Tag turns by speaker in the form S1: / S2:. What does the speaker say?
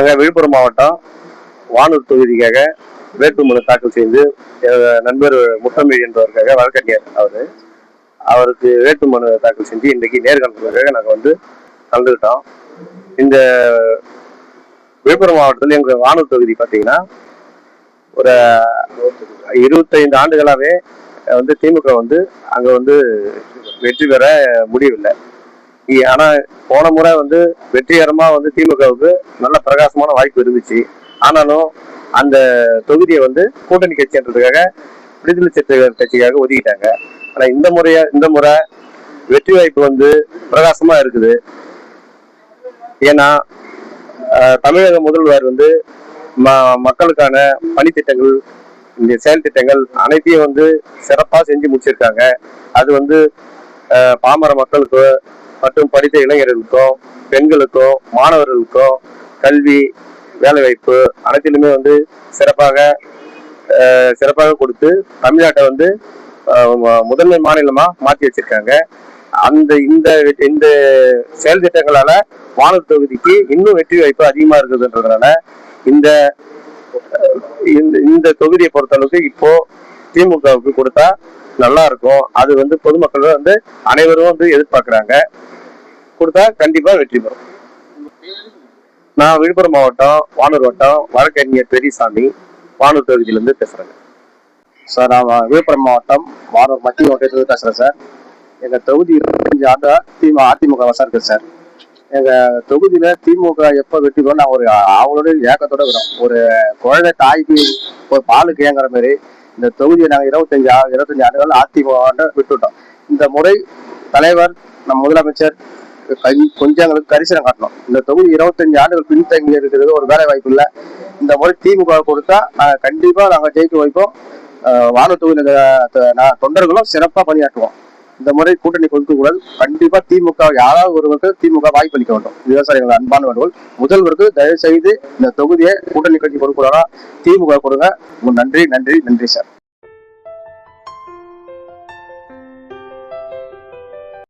S1: நாங்கள் விழுப்புரம் மாவட்டம் வானூர் தொகுதிக்காக வேட்புமனு தாக்கல் செய்து நண்பர் முத்தமிழ் என்பவருக்காக வழக்கறிஞர் அவருக்கு வேட்புமனு தாக்கல் செஞ்சு இன்றைக்கு நேர்காணலுக்காக நாங்கள் கலந்துக்கிட்டோம். இந்த விழுப்புரம் மாவட்டத்தில் எங்கள் வானூர் தொகுதி பார்த்தீங்கன்னா ஒரு 25 ஆண்டுகளாகவே திமுக அங்கே வெற்றி பெற முடியவில்லை. ஆனால் போன முறை வெற்றிகரமாக திமுகவுக்கு நல்ல பிரகாசமான வாய்ப்பு இருந்துச்சு. ஆனாலும் அந்த தொகுதியை கூட்டணி கட்சின்றதுக்காக விடுதலை சிறுத்தைகள் கட்சிக்காக ஒதுக்கிட்டாங்க. ஆனால் இந்த முறை வெற்றி வாய்ப்பு பிரகாசமா இருக்குது. ஏன்னா தமிழக முதல்வர் மக்களுக்கான பணித்திட்டங்கள், இந்த செயல் திட்டங்கள் அனைத்தையும் சிறப்பாக செஞ்சு முடிச்சிருக்காங்க. அது பாமர மக்களுக்கு மற்றும் படித்த இளைஞர்களுக்கும், பெண்களுக்கும், மாணவர்களுக்கும் கல்வி, வேலைவாய்ப்பு அனைத்திலுமே சிறப்பாக கொடுத்து தமிழ்நாட்டை முதன்மை மாநிலமா மாற்றி வச்சிருக்காங்க. இந்த செயல் திட்டங்களால வானூர் தொகுதிக்கு இன்னும் வெற்றி வாய்ப்பு அதிகமா இருக்குதுன்றதுனால இந்த தொகுதியை பொறுத்தளவுக்கு இப்போ திமுகவுக்கு கொடுத்தா நல்லா இருக்கும். அது பொதுமக்கள் அனைவரும் எதிர்பார்க்கிறாங்க. கொடுத்தா கண்டிப்பா வெற்றி பெறும். நான் விழுப்புரம் மாவட்டம் வானூர் வட்டம் வழக்கறிஞர் பெரியசாமி வானூர் தொகுதியிலிருந்து பேசுறேங்க.
S2: சார், நான் விழுப்புரம் மாவட்டம் வானூர் மத்திய மாவட்டத்திலிருந்து பேசுறேன் சார். எங்க தொகுதி 25 ஆண்டா அதிமுக வசம் இருக்கு சார். எங்க தொகுதியில திமுக எப்ப வெற்றி பெறும் நான் ஒரு அவங்களோட ஏக்கத்தோட இருக்கிறோம். ஒரு குழந்தை தாய்க்கு ஒரு பாலுக்கு ஏங்குற மாதிரி இந்த தொகுதியை நாங்க 25 ஆண்டுகள் அதிமுக விட்டுட்டோம். இந்த முறை தலைவர் நம் முதலமைச்சர் கொஞ்சம் எங்களுக்கு கரிசனம் காட்டணும். இந்த தொகுதி 25 ஆண்டுகள் பின்தங்கி இருக்கிறது, ஒரு வேலை வாய்ப்பு இல்லை. இந்த முறை திமுக கொடுத்தா கண்டிப்பா நாங்க ஜெயிக்க வைப்போம். வானூர் தொகுதியில தொண்டர்களும் சிறப்பா பணியாற்றுவோம். இந்த முறை கூட்டணி கொடுக்க கூடாது. கண்டிப்பா திமுக யாராவது ஒருவருக்கு திமுக வாய்ப்பு அளிக்க வேண்டும். விவசாயிகள் அன்பான வேண்டுகோள். முதல்வருக்கு தயவு செய்து இந்த தொகுதியை கூட்டணி கட்சி கொடுக்கூடாதா, திமுக கொடுங்க. நன்றி நன்றி நன்றி சார்.